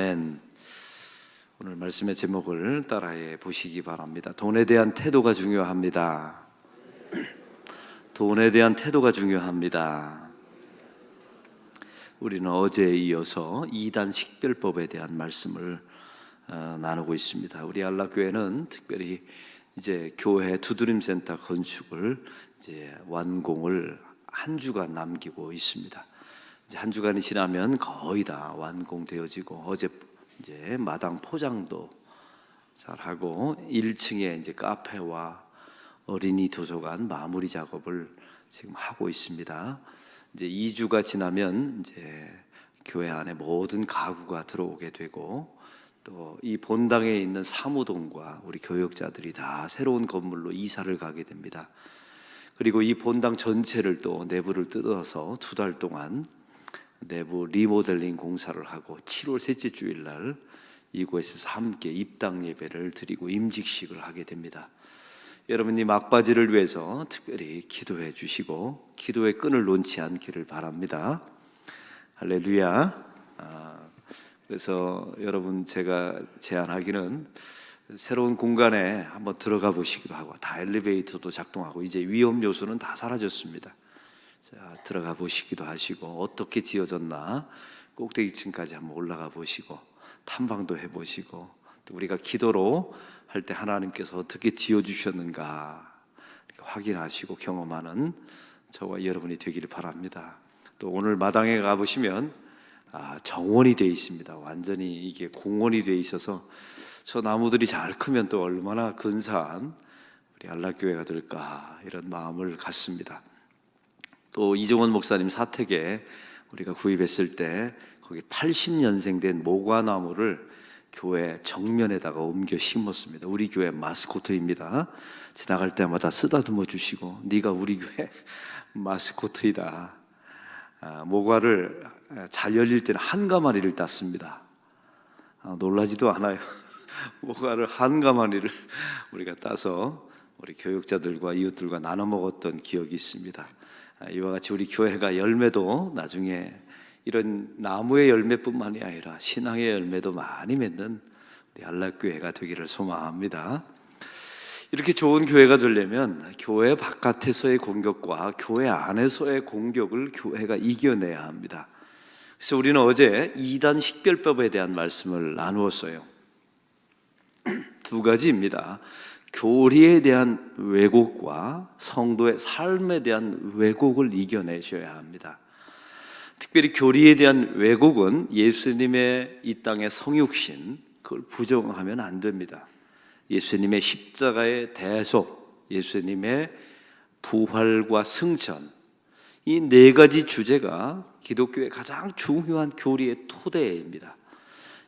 아멘. 오늘 말씀의 제목을 따라해 보시기 바랍니다. 돈에 대한 태도가 중요합니다. 돈에 대한 태도가 중요합니다. 우리는 어제에 이어서 2단 식별법에 대한 말씀을 나누고 있습니다. 우리 안락교회는 특별히 이제 교회 두드림센터 건축을 이제 완공을 한 주간 남기고 있습니다. 이제 한 주간이 지나면 거의 다 완공되어지고, 어제 이제 마당 포장도 잘 하고 1층에 이제 카페와 어린이 도서관 마무리 작업을 지금 하고 있습니다. 이제 2주가 지나면 이제 교회 안에 모든 가구가 들어오게 되고, 또 이 본당에 있는 사무동과 우리 교역자들이 다 새로운 건물로 이사를 가게 됩니다. 그리고 이 본당 전체를 또 내부를 뜯어서 2달 동안 내부 리모델링 공사를 하고 7월 셋째 주일날 이곳에서 함께 입당 예배를 드리고 임직식을 하게 됩니다. 여러분이 막바지를 위해서 특별히 기도해 주시고 기도의 끈을 놓지 않기를 바랍니다. 할렐루야. 그래서 여러분, 제가 제안하기는 새로운 공간에 한번 들어가 보시기도 하고, 다 엘리베이터도 작동하고 이제 위험 요소는 다 사라졌습니다. 자, 들어가 보시기도 하시고, 어떻게 지어졌나 꼭대기층까지 한번 올라가 보시고 탐방도 해보시고, 또 우리가 기도로 할 때 하나님께서 어떻게 지어주셨는가 확인하시고 경험하는 저와 여러분이 되기를 바랍니다. 또 오늘 마당에 가보시면 정원이 되어 있습니다. 완전히 이게 공원이 되어 있어서 저 나무들이 잘 크면 또 얼마나 근사한 우리 안락교회가 될까, 이런 마음을 갖습니다. 또 이종원 목사님 사택에 우리가 구입했을 때 거기 80년생 된 모과나무를 교회 정면에다가 옮겨 심었습니다. 우리 교회 마스코트입니다. 지나갈 때마다 쓰다듬어 주시고, 네가 우리 교회 마스코트이다. 모과를 잘 열릴 때는 한 가마리를 땄습니다. 놀라지도 않아요. 모과를 한 가마리를 우리가 따서 우리 교육자들과 이웃들과 나눠 먹었던 기억이 있습니다. 이와 같이 우리 교회가 열매도 나중에 이런 나무의 열매뿐만이 아니라 신앙의 열매도 많이 맺는 우리 안락교회가 되기를 소망합니다. 이렇게 좋은 교회가 되려면 교회 바깥에서의 공격과 교회 안에서의 공격을 교회가 이겨내야 합니다. 그래서 우리는 어제 2단 식별법에 대한 말씀을 나누었어요. 2가지입니다. 교리에 대한 왜곡과 성도의 삶에 대한 왜곡을 이겨내셔야 합니다. 특별히 교리에 대한 왜곡은 예수님의 이 땅의 성육신, 그걸 부정하면 안 됩니다. 예수님의 십자가의 대속, 예수님의 부활과 승천, 이 4가지 주제가 기독교의 가장 중요한 교리의 토대입니다.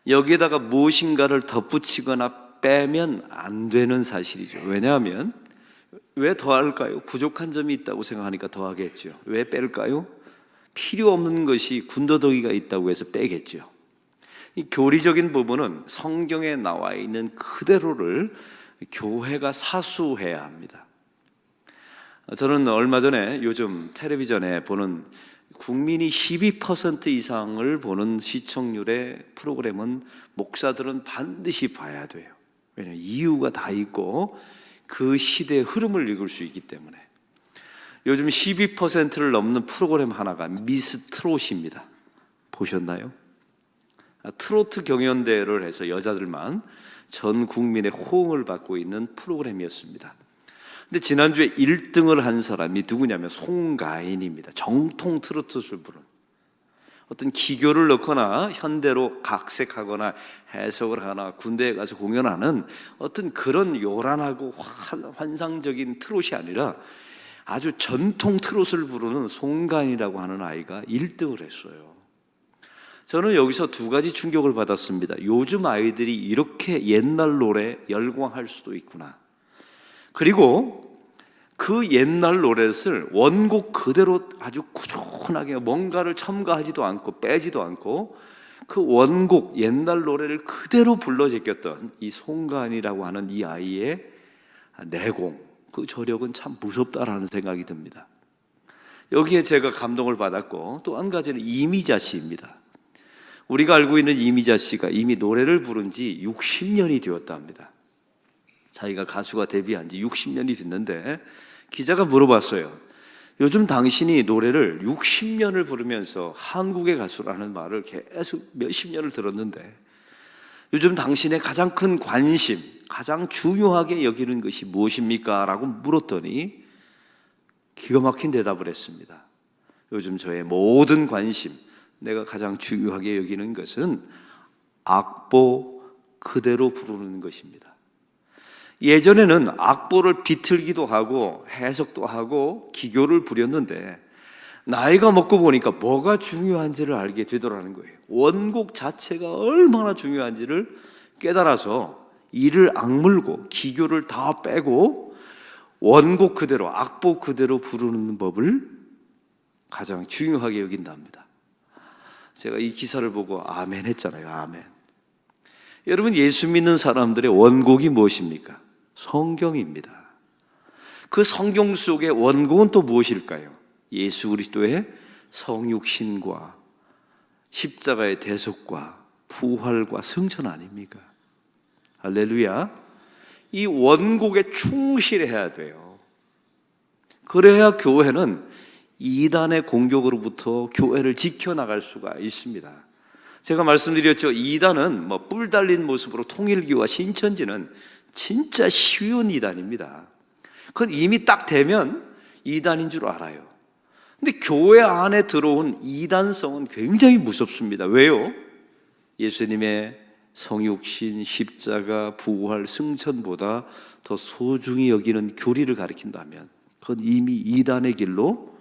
여기에다가 무엇인가를 덧붙이거나 빼면 안 되는 사실이죠. 왜냐하면 왜 더할까요? 부족한 점이 있다고 생각하니까 더하겠죠. 왜 뺄까요? 필요 없는 것이 군더더기가 있다고 해서 빼겠죠. 이 교리적인 부분은 성경에 나와 있는 그대로를 교회가 사수해야 합니다. 저는 얼마 전에 요즘 텔레비전에 보는 국민이 12% 이상을 보는 시청률의 프로그램은 목사들은 반드시 봐야 돼요. 왜냐하면 이유가 다 있고 그 시대의 흐름을 읽을 수 있기 때문에. 요즘 12%를 넘는 프로그램 하나가 미스 트롯입니다. 보셨나요? 트로트 경연대회를 해서 여자들만 전 국민의 호응을 받고 있는 프로그램이었습니다. 근데 지난주에 1등을 한 사람이 누구냐면 송가인입니다. 정통 트로트를 부른, 어떤 기교를 넣거나 현대로 각색하거나 해석을 하거나 군대에 가서 공연하는 어떤 그런 요란하고 환상적인 트롯이 아니라 아주 전통 트롯을 부르는 송가인이라고 하는 아이가 1등을 했어요. 저는 여기서 2가지 충격을 받았습니다. 요즘 아이들이 이렇게 옛날 노래 열광할 수도 있구나. 그리고 그 옛날 노래를 원곡 그대로 아주 꾸준하게 뭔가를 첨가하지도 않고 빼지도 않고 그 원곡 옛날 노래를 그대로 불러 제꼈던 이 송가인이라고 하는 이 아이의 내공, 그 저력은 참 무섭다라는 생각이 듭니다. 여기에 제가 감동을 받았고, 또 한 가지는 이미자 씨입니다. 우리가 알고 있는 이미자 씨가 이미 노래를 부른 지 60년이 되었다 합니다. 자기가 가수가 데뷔한 지 60년이 됐는데 기자가 물어봤어요. 요즘 당신이 노래를 60년을 부르면서 한국의 가수라는 말을 계속 몇십 년을 들었는데 요즘 당신의 가장 큰 관심, 가장 중요하게 여기는 것이 무엇입니까? 라고 물었더니 기가 막힌 대답을 했습니다. 요즘 저의 모든 관심, 내가 가장 중요하게 여기는 것은 악보 그대로 부르는 것입니다. 예전에는 악보를 비틀기도 하고 해석도 하고 기교를 부렸는데 나이가 먹고 보니까 뭐가 중요한지를 알게 되더라는 거예요. 원곡 자체가 얼마나 중요한지를 깨달아서 이를 악물고 기교를 다 빼고 원곡 그대로 악보 그대로 부르는 법을 가장 중요하게 여긴답니다. 제가 이 기사를 보고 아멘 했잖아요. 아멘. 여러분, 예수 믿는 사람들의 원곡이 무엇입니까? 성경입니다. 그 성경 속의 원곡은 또 무엇일까요? 예수 그리스도의 성육신과 십자가의 대속과 부활과 승천 아닙니까? 할렐루야. 이 원곡에 충실해야 돼요. 그래야 교회는 이단의 공격으로부터 교회를 지켜나갈 수가 있습니다. 제가 말씀드렸죠. 이단은 뿔 달린 모습으로 통일교와 신천지는 진짜 쉬운 이단입니다. 그건 이미 딱 되면 이단인 줄 알아요. 근데 교회 안에 들어온 이단성은 굉장히 무섭습니다. 왜요? 예수님의 성육신, 십자가, 부활, 승천보다 더 소중히 여기는 교리를 가리킨다면 그건 이미 이단의 길로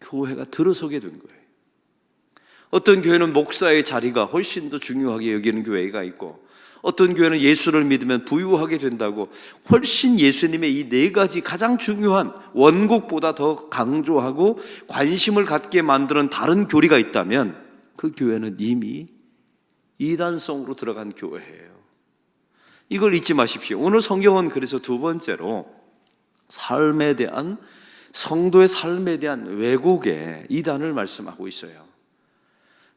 교회가 들어서게 된 거예요. 어떤 교회는 목사의 자리가 훨씬 더 중요하게 여기는 교회가 있고, 어떤 교회는 예수를 믿으면 부유하게 된다고 훨씬 예수님의 이 네 가지 가장 중요한 원곡보다 더 강조하고 관심을 갖게 만드는 다른 교리가 있다면 그 교회는 이미 이단성으로 들어간 교회예요. 이걸 잊지 마십시오. 오늘 성경은 그래서 두 번째로 삶에 대한, 성도의 삶에 대한 왜곡의 이단을 말씀하고 있어요.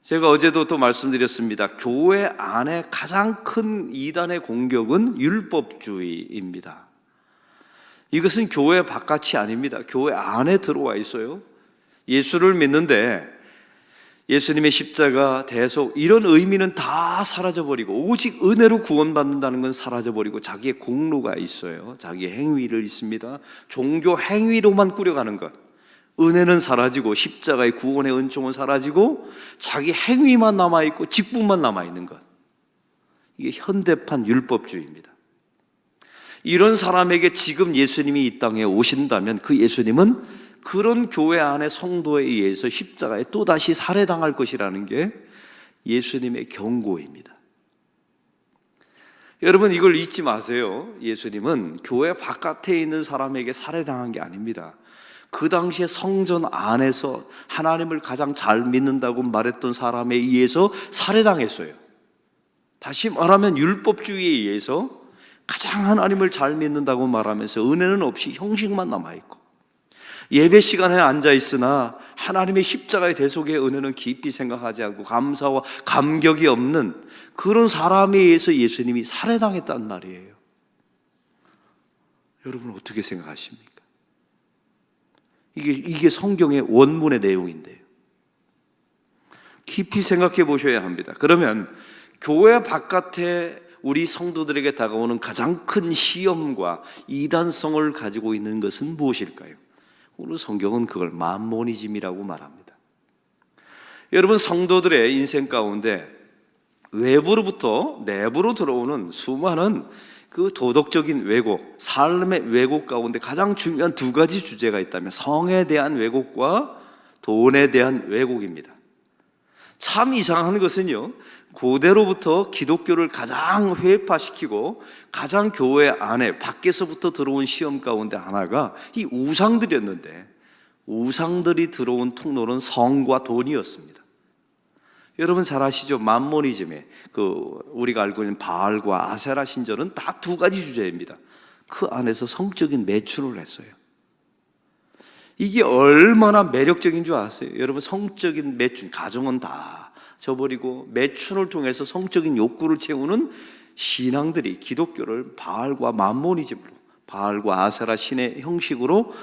제가 어제도 또 말씀드렸습니다. 교회 안에 가장 큰 이단의 공격은 율법주의입니다. 이것은 교회 바깥이 아닙니다. 교회 안에 들어와 있어요. 예수를 믿는데 예수님의 십자가, 대속 이런 의미는 다 사라져버리고 오직 은혜로 구원받는다는 건 사라져버리고 자기의 공로가 있어요. 자기의 행위를 있습니다. 종교 행위로만 꾸려가는 것, 은혜는 사라지고 십자가의 구원의 은총은 사라지고 자기 행위만 남아있고 직분만 남아있는 것, 이게 현대판 율법주의입니다. 이런 사람에게 지금 예수님이 이 땅에 오신다면 그 예수님은 그런 교회 안의 성도에 의해서 십자가에 또다시 살해당할 것이라는 게 예수님의 경고입니다. 여러분, 이걸 잊지 마세요. 예수님은 교회 바깥에 있는 사람에게 살해당한 게 아닙니다. 그 당시에 성전 안에서 하나님을 가장 잘 믿는다고 말했던 사람에 의해서 살해당했어요. 다시 말하면 율법주의에 의해서 가장 하나님을 잘 믿는다고 말하면서 은혜는 없이 형식만 남아있고, 예배 시간에 앉아있으나 하나님의 십자가의 대속의 은혜는 깊이 생각하지 않고 감사와 감격이 없는 그런 사람에 의해서 예수님이 살해당했단 말이에요. 여러분 어떻게 생각하십니까? 이게 성경의 원문의 내용인데요. 깊이 생각해 보셔야 합니다. 그러면 교회 바깥에 우리 성도들에게 다가오는 가장 큰 시험과 이단성을 가지고 있는 것은 무엇일까요? 오늘 성경은 그걸 맘모니즘이라고 말합니다. 여러분, 성도들의 인생 가운데 외부로부터 내부로 들어오는 수많은 그 도덕적인 왜곡, 삶의 왜곡 가운데 가장 중요한 두 가지 주제가 있다면 성에 대한 왜곡과 돈에 대한 왜곡입니다. 참 이상한 것은요, 고대로부터 기독교를 가장 회파시키고 가장 교회 안에 밖에서부터 들어온 시험 가운데 하나가 이 우상들이었는데, 우상들이 들어온 통로는 성과 돈이었습니다. 여러분 잘 아시죠? 맘모니즘에 우리가 알고 있는 바알과 아세라 신전은 다 두 가지 주제입니다. 그 안에서 성적인 매출을 했어요. 이게 얼마나 매력적인 줄 아세요? 여러분, 성적인 매출, 가정은 다 저버리고 매춘을 통해서 성적인 욕구를 채우는 신앙들이 기독교를 바알과 맘모니즘으로, 바알과 아세라 신의 형식으로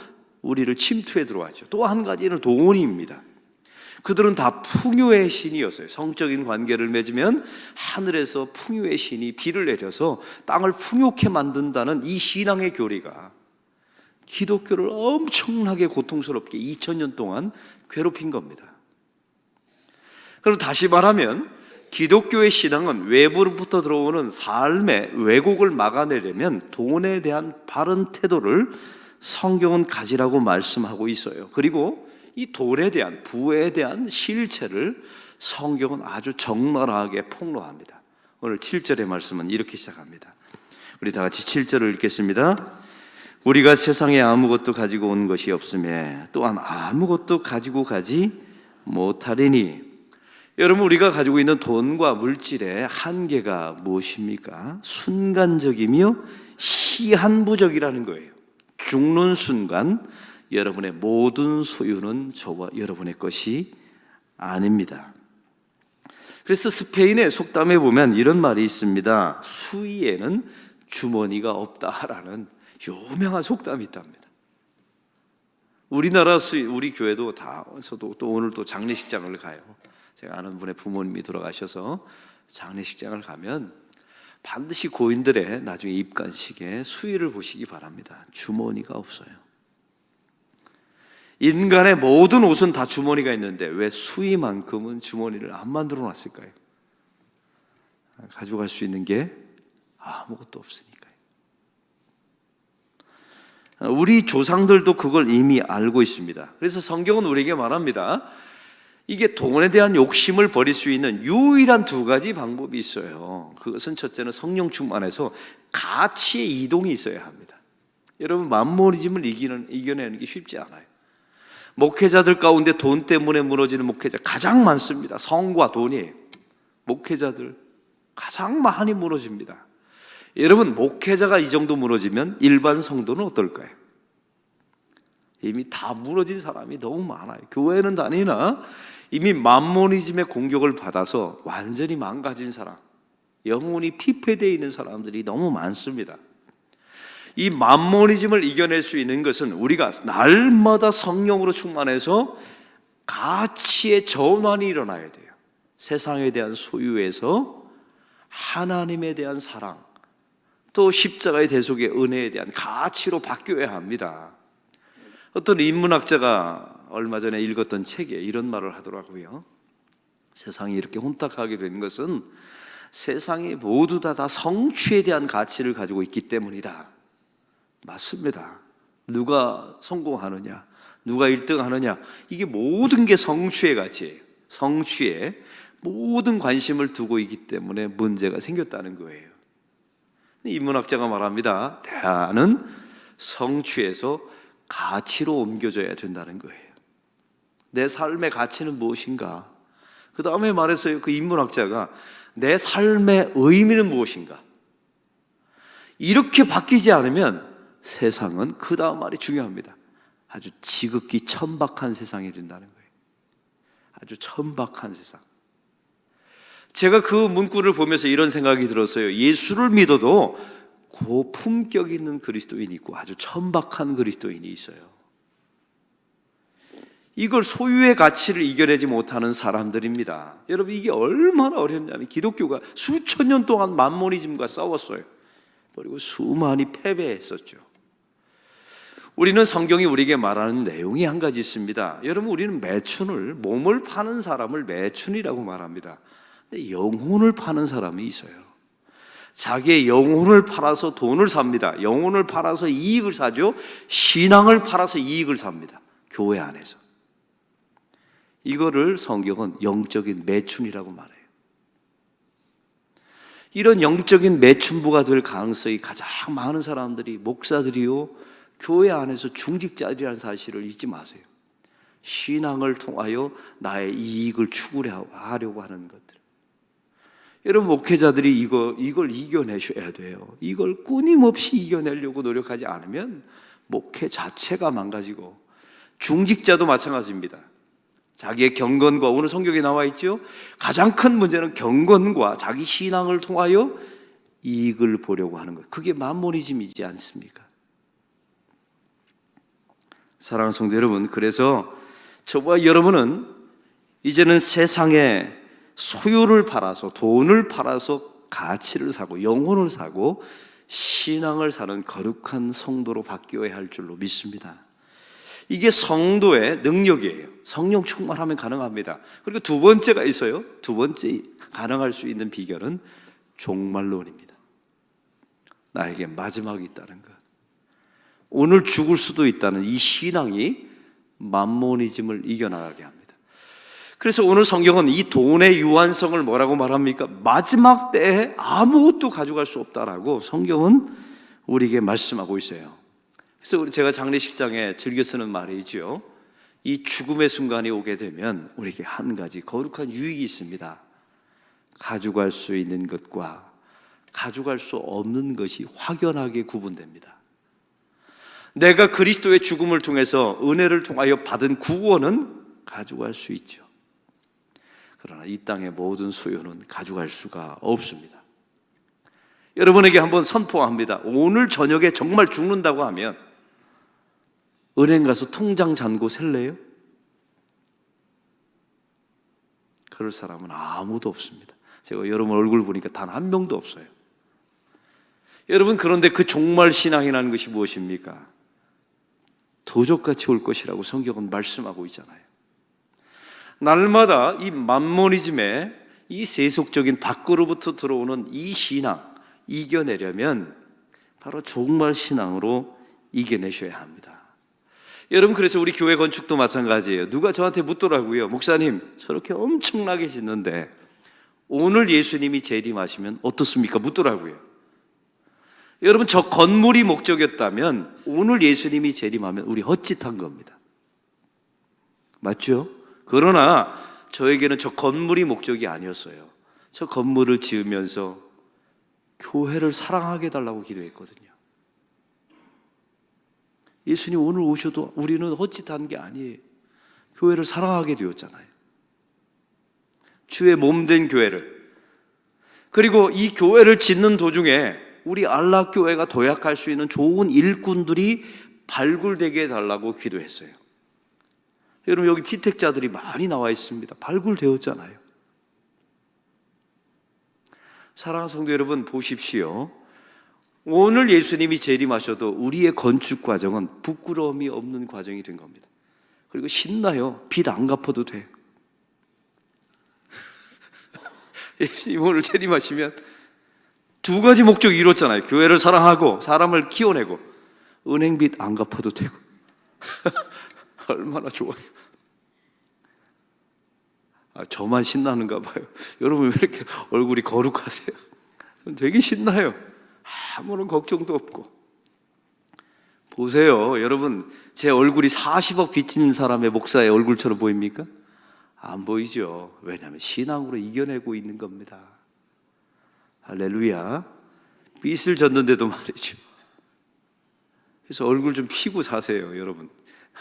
우리를 침투해 들어왔죠. 또 한 가지는 돈입니다. 그들은 다 풍요의 신이었어요. 성적인 관계를 맺으면 하늘에서 풍요의 신이 비를 내려서 땅을 풍요케 만든다는 이 신앙의 교리가 기독교를 엄청나게 고통스럽게 2000년 동안 괴롭힌 겁니다. 그럼 다시 말하면 기독교의 신앙은 외부로부터 들어오는 삶의 왜곡을 막아내려면 돈에 대한 바른 태도를 성경은 가지라고 말씀하고 있어요. 그리고 이 돈에 대한, 부에 대한 실체를 성경은 아주 적나라하게 폭로합니다. 오늘 7절의 말씀은 이렇게 시작합니다. 우리 다 같이 7절을 읽겠습니다. 우리가 세상에 아무것도 가지고 온 것이 없으며 또한 아무것도 가지고 가지 못하리니. 여러분, 우리가 가지고 있는 돈과 물질의 한계가 무엇입니까? 순간적이며 시한부적이라는 거예요. 죽는 순간 여러분의 모든 소유는 저와 여러분의 것이 아닙니다. 그래서 스페인의 속담에 보면 이런 말이 있습니다. 수의에는 주머니가 없다라는 유명한 속담이 있답니다. 우리나라 우리 교회도 다, 저도 또 오늘 또 장례식장을 가요. 제가 아는 분의 부모님이 돌아가셔서 장례식장을 가면 반드시 고인들의 나중에 입관식에 수의를 보시기 바랍니다. 주머니가 없어요. 인간의 모든 옷은 다 주머니가 있는데 왜 수의만큼은 주머니를 안 만들어 놨을까요? 가져갈 수 있는 게 아무것도 없으니까요. 우리 조상들도 그걸 이미 알고 있습니다. 그래서 성경은 우리에게 말합니다. 이게 돈에 대한 욕심을 버릴 수 있는 유일한 두 가지 방법이 있어요. 그것은 첫째는 성령 충만해서 가치의 이동이 있어야 합니다. 여러분, 맘모니즘을 이겨내는 게 쉽지 않아요. 목회자들 가운데 돈 때문에 무너지는 목회자 가장 많습니다. 성과 돈이 목회자들 가장 많이 무너집니다. 여러분, 목회자가 이 정도 무너지면 일반 성도는 어떨까요? 이미 다 무너진 사람이 너무 많아요. 교회는 다니나 이미 맘모니즘의 공격을 받아서 완전히 망가진 사람, 영혼이 피폐되어 있는 사람들이 너무 많습니다. 이 맘모니즘을 이겨낼 수 있는 것은 우리가 날마다 성령으로 충만해서 가치의 전환이 일어나야 돼요. 세상에 대한 소유에서 하나님에 대한 사랑, 또 십자가의 대속의 은혜에 대한 가치로 바뀌어야 합니다. 어떤 인문학자가 얼마 전에 읽었던 책에 이런 말을 하더라고요. 세상이 이렇게 혼탁하게 된 것은 세상이 모두 다 성취에 대한 가치를 가지고 있기 때문이다. 맞습니다. 누가 성공하느냐, 누가 1등 하느냐, 이게 모든 게 성취의 가치예요. 성취에 모든 관심을 두고 있기 때문에 문제가 생겼다는 거예요. 인문학자가 말합니다. 대안은 성취에서 가치로 옮겨져야 된다는 거예요. 내 삶의 가치는 무엇인가? 그 다음에 말했어요. 그 인문학자가 내 삶의 의미는 무엇인가? 이렇게 바뀌지 않으면 세상은, 그 다음 말이 중요합니다, 아주 지극히 천박한 세상이 된다는 거예요. 아주 천박한 세상. 제가 그 문구를 보면서 이런 생각이 들었어요. 예수를 믿어도 고품격 있는 그리스도인이 있고 아주 천박한 그리스도인이 있어요. 이걸 소유의 가치를 이겨내지 못하는 사람들입니다. 여러분, 이게 얼마나 어렵냐면 기독교가 수천 년 동안 맘모니즘과 싸웠어요. 그리고 수많이 패배했었죠. 우리는 성경이 우리에게 말하는 내용이 한 가지 있습니다. 여러분, 우리는 매춘을, 몸을 파는 사람을 매춘이라고 말합니다. 근데 영혼을 파는 사람이 있어요. 자기의 영혼을 팔아서 돈을 삽니다. 영혼을 팔아서 이익을 사죠. 신앙을 팔아서 이익을 삽니다. 교회 안에서. 이거를 성경은 영적인 매춘이라고 말해요. 이런 영적인 매춘부가 될 가능성이 가장 많은 사람들이 목사들이요, 교회 안에서 중직자들이라는 사실을 잊지 마세요. 신앙을 통하여 나의 이익을 추구하려고 하는 것들. 여러분, 목회자들이 이걸 이겨내셔야 돼요. 이걸 끊임없이 이겨내려고 노력하지 않으면 목회 자체가 망가지고, 중직자도 마찬가지입니다. 자기의 경건과, 오늘 성경에 나와 있죠. 가장 큰 문제는 경건과 자기 신앙을 통하여 이익을 보려고 하는 것. 그게 맘모니즘이지 않습니까? 사랑하는 성도 여러분, 그래서 저와 여러분은 이제는 세상에 소유를 팔아서, 돈을 팔아서 가치를 사고 영혼을 사고 신앙을 사는 거룩한 성도로 바뀌어야 할 줄로 믿습니다. 이게 성도의 능력이에요. 성령 충만하면 가능합니다. 그리고 두 번째가 있어요. 두 번째 가능할 수 있는 비결은 종말론입니다. 나에게 마지막이 있다는 것, 오늘 죽을 수도 있다는 이 신앙이 맘모니즘을 이겨나가게 합니다. 그래서 오늘 성경은 이 돈의 유한성을 뭐라고 말합니까? 마지막 때에 아무것도 가져갈 수 없다라고 성경은 우리에게 말씀하고 있어요. 그래서 제가 장례식장에 즐겨 쓰는 말이죠. 이 죽음의 순간이 오게 되면 우리에게 한 가지 거룩한 유익이 있습니다. 가져갈 수 있는 것과 가져갈 수 없는 것이 확연하게 구분됩니다. 내가 그리스도의 죽음을 통해서 은혜를 통하여 받은 구원은 가져갈 수 있죠. 그러나 이 땅의 모든 소유는 가져갈 수가 없습니다. 여러분에게 한번 선포합니다. 오늘 저녁에 정말 죽는다고 하면 은행 가서 통장 잔고 셀래요? 그럴 사람은 아무도 없습니다. 제가 여러분 얼굴 보니까 단 한 명도 없어요. 여러분, 그런데 그 종말 신앙이라는 것이 무엇입니까? 도적같이 올 것이라고 성경은 말씀하고 있잖아요. 날마다 이 맘모니즘의 이 세속적인 밖으로부터 들어오는 이 신앙 이겨내려면 바로 종말 신앙으로 이겨내셔야 합니다. 여러분, 그래서 우리 교회 건축도 마찬가지예요. 누가 저한테 묻더라고요. 목사님, 저렇게 엄청나게 짓는데 오늘 예수님이 재림하시면 어떻습니까? 묻더라고요. 여러분, 저 건물이 목적이었다면 오늘 예수님이 재림하면 우리 헛짓한 겁니다. 맞죠? 그러나 저에게는 저 건물이 목적이 아니었어요. 저 건물을 지으면서 교회를 사랑하게 해달라고 기도했거든요. 예수님 오늘 오셔도 우리는 헛짓한 게 아니에요. 교회를 사랑하게 되었잖아요. 주의 몸된 교회를. 그리고 이 교회를 짓는 도중에 우리 안락교회가 도약할 수 있는 좋은 일꾼들이 발굴되게 해달라고 기도했어요. 여러분, 여기 피택자들이 많이 나와 있습니다. 발굴되었잖아요. 사랑하는 성도 여러분, 보십시오. 오늘 예수님이 재림하셔도 우리의 건축 과정은 부끄러움이 없는 과정이 된 겁니다. 그리고 신나요. 빚 안 갚아도 돼요. 예수님 오늘 재림하시면 두 가지 목적이 이뤘잖아요. 교회를 사랑하고 사람을 키워내고 은행빚 안 갚아도 되고. 얼마나 좋아요. 저만 신나는가 봐요. 여러분, 왜 이렇게 얼굴이 거룩하세요? 되게 신나요. 아무런 걱정도 없고. 보세요, 여러분, 제 얼굴이 40억 빚진 사람의 목사의 얼굴처럼 보입니까? 안 보이죠. 왜냐하면 신앙으로 이겨내고 있는 겁니다. 할렐루야. 빚을 졌는데도 말이죠. 그래서 얼굴 좀 피고 사세요, 여러분.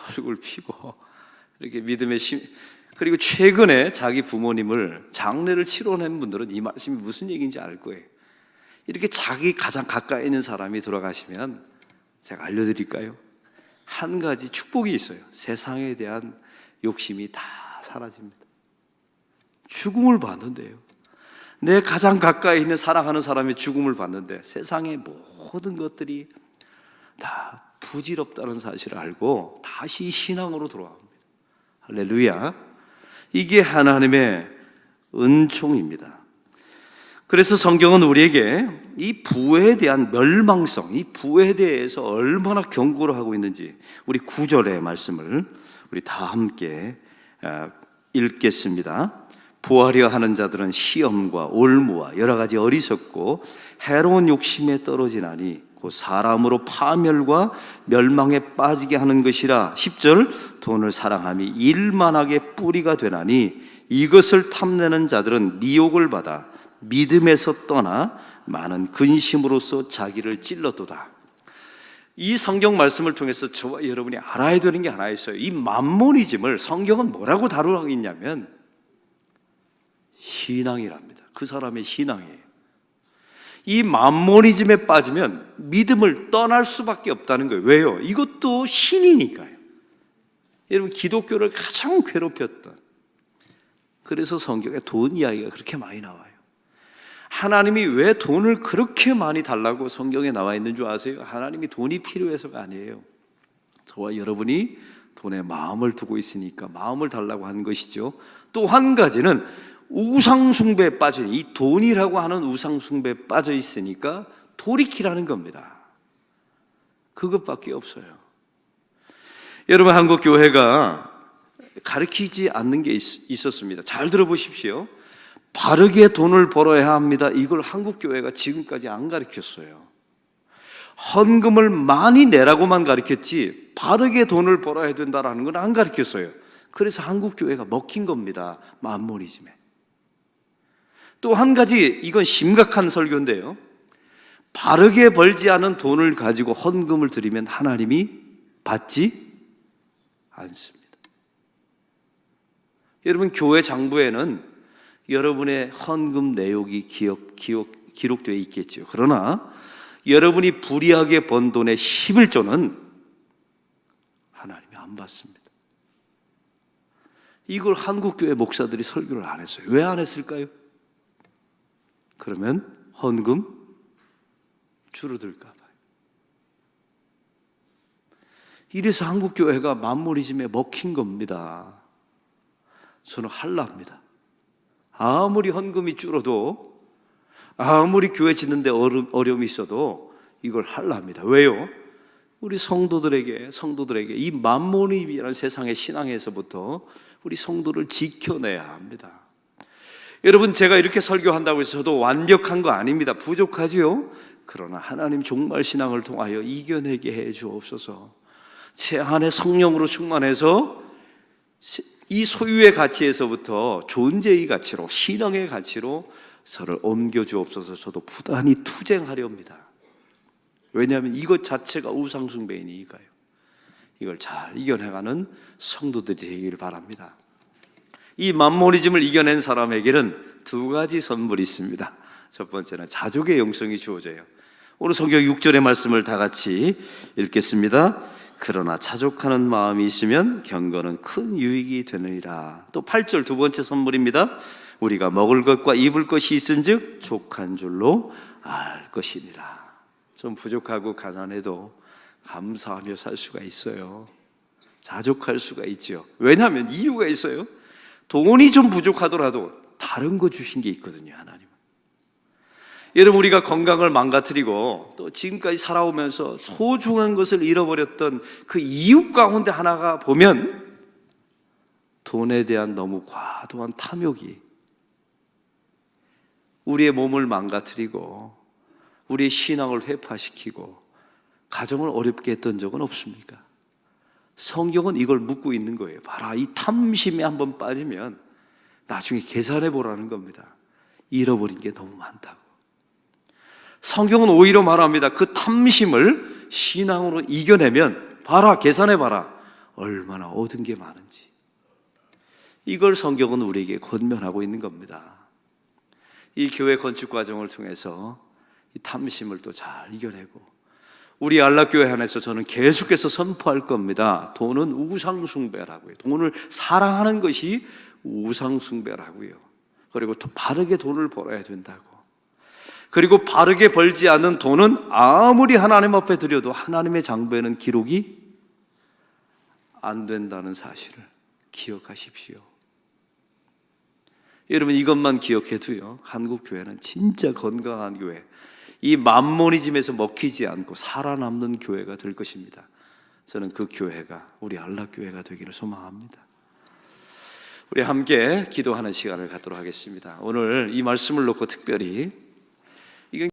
얼굴 피고 이렇게 믿음의 그리고 최근에 자기 부모님을 장례를 치러낸 분들은 이 말씀이 무슨 얘기인지 알 거예요. 이렇게 자기 가장 가까이 있는 사람이 돌아가시면 제가 알려드릴까요? 한 가지 축복이 있어요. 세상에 대한 욕심이 다 사라집니다. 죽음을 봤는데요. 내 가장 가까이 있는 사랑하는 사람의 죽음을 봤는데 세상의 모든 것들이 다 부질없다는 사실을 알고 다시 신앙으로 돌아옵니다. 할렐루야. 이게 하나님의 은총입니다. 그래서 성경은 우리에게 이 부에 대한 멸망성, 이 부에 대해서 얼마나 경고를 하고 있는지 우리 9절의 말씀을 우리 다 함께 읽겠습니다. 부하려 하는 자들은 시험과 올무와 여러 가지 어리석고 해로운 욕심에 떨어지나니 곧 사람으로 파멸과 멸망에 빠지게 하는 것이라. 10절 돈을 사랑함이 일만하게 뿌리가 되나니 이것을 탐내는 자들은 미혹을 받아 믿음에서 떠나 많은 근심으로써 자기를 찔렀도다. 이 성경 말씀을 통해서 저와 여러분이 알아야 되는 게 하나 있어요. 이 맘모니즘을 성경은 뭐라고 다루고 있냐면 신앙이랍니다. 그 사람의 신앙이에요. 이 맘모니즘에 빠지면 믿음을 떠날 수밖에 없다는 거예요. 왜요? 이것도 신이니까요. 여러분, 기독교를 가장 괴롭혔던, 그래서 성경에 돈 이야기가 그렇게 많이 나와요. 하나님이 왜 돈을 그렇게 많이 달라고 성경에 나와 있는 줄 아세요? 하나님이 돈이 필요해서가 아니에요. 저와 여러분이 돈에 마음을 두고 있으니까 마음을 달라고 한 것이죠. 또 한 가지는 우상숭배에 빠져, 이 돈이라고 하는 우상숭배에 빠져 있으니까 돌이키라는 겁니다. 그것밖에 없어요. 여러분, 한국 교회가 가르치지 않는 게 있었습니다. 잘 들어보십시오. 바르게 돈을 벌어야 합니다. 이걸 한국 교회가 지금까지 안 가르쳤어요. 헌금을 많이 내라고만 가르쳤지 바르게 돈을 벌어야 된다라는 건 안 가르쳤어요. 그래서 한국 교회가 먹힌 겁니다. 맘모니즘에. 또 한 가지, 이건 심각한 설교인데요. 바르게 벌지 않은 돈을 가지고 헌금을 드리면 하나님이 받지 않습니다. 여러분, 교회 장부에는 여러분의 헌금 내역이 기록되어 있겠죠. 그러나 여러분이 불의하게 번 돈의 11조는 하나님이 안 받습니다. 이걸 한국교회 목사들이 설교를 안 했어요. 왜 안 했을까요? 그러면 헌금 줄어들까 봐요. 이래서 한국교회가 맘모니즘에 먹힌 겁니다. 저는 할랍니다. 아무리 헌금이 줄어도, 아무리 교회 짓는데 어려움이 있어도 이걸 할랍니다. 왜요? 우리 성도들에게 이 맘모니즘이라는 세상의 신앙에서부터 우리 성도를 지켜내야 합니다. 여러분, 제가 이렇게 설교한다고 해서 저도 완벽한 거 아닙니다. 부족하지요? 그러나 하나님 종말 신앙을 통하여 이겨내게 해 주옵소서. 제 안에 성령으로 충만해서 이 소유의 가치에서부터 존재의 가치로, 신앙의 가치로 저를 옮겨 주옵소서. 저도 부단히 투쟁하려 합니다. 왜냐하면 이것 자체가 우상숭배이니까요. 이걸 잘 이겨내가는 성도들이 되기를 바랍니다. 이 맘모니즘을 이겨낸 사람에게는 두 가지 선물이 있습니다. 첫 번째는 자족의 영성이 주어져요. 오늘 성경 6절의 말씀을 다 같이 읽겠습니다. 그러나 자족하는 마음이 있으면 경건은 큰 유익이 되느니라. 또 8절 두 번째 선물입니다. 우리가 먹을 것과 입을 것이 있은즉 족한 줄로 알 것이니라. 좀 부족하고 가난해도 감사하며 살 수가 있어요. 자족할 수가 있죠. 왜냐하면 이유가 있어요. 돈이 좀 부족하더라도 다른 거 주신 게 있거든요, 하나님은. 여러분, 우리가 건강을 망가뜨리고 또 지금까지 살아오면서 소중한 것을 잃어버렸던 그 이유 가운데 하나가 보면 돈에 대한 너무 과도한 탐욕이 우리의 몸을 망가뜨리고 우리의 신앙을 회파시키고 가정을 어렵게 했던 적은 없습니까? 성경은 이걸 묻고 있는 거예요. 봐라, 이 탐심에 한번 빠지면 나중에 계산해 보라는 겁니다. 잃어버린 게 너무 많다고. 성경은 오히려 말합니다. 그 탐심을 신앙으로 이겨내면 봐라, 계산해 봐라, 얼마나 얻은 게 많은지. 이걸 성경은 우리에게 권면하고 있는 겁니다. 이 교회 건축 과정을 통해서 이 탐심을 또 잘 이겨내고, 우리 안락교회 안에서 저는 계속해서 선포할 겁니다. 돈은 우상숭배라고요. 돈을 사랑하는 것이 우상숭배라고요. 그리고 또 바르게 돈을 벌어야 된다고. 그리고 바르게 벌지 않는 돈은 아무리 하나님 앞에 드려도 하나님의 장부에는 기록이 안 된다는 사실을 기억하십시오. 여러분, 이것만 기억해도요, 한국 교회는 진짜 건강한 교회, 이 맘모니즘에서 먹히지 않고 살아남는 교회가 될 것입니다. 저는 그 교회가 우리 안락교회가 되기를 소망합니다. 우리 함께 기도하는 시간을 갖도록 하겠습니다. 오늘 이 말씀을 놓고 특별히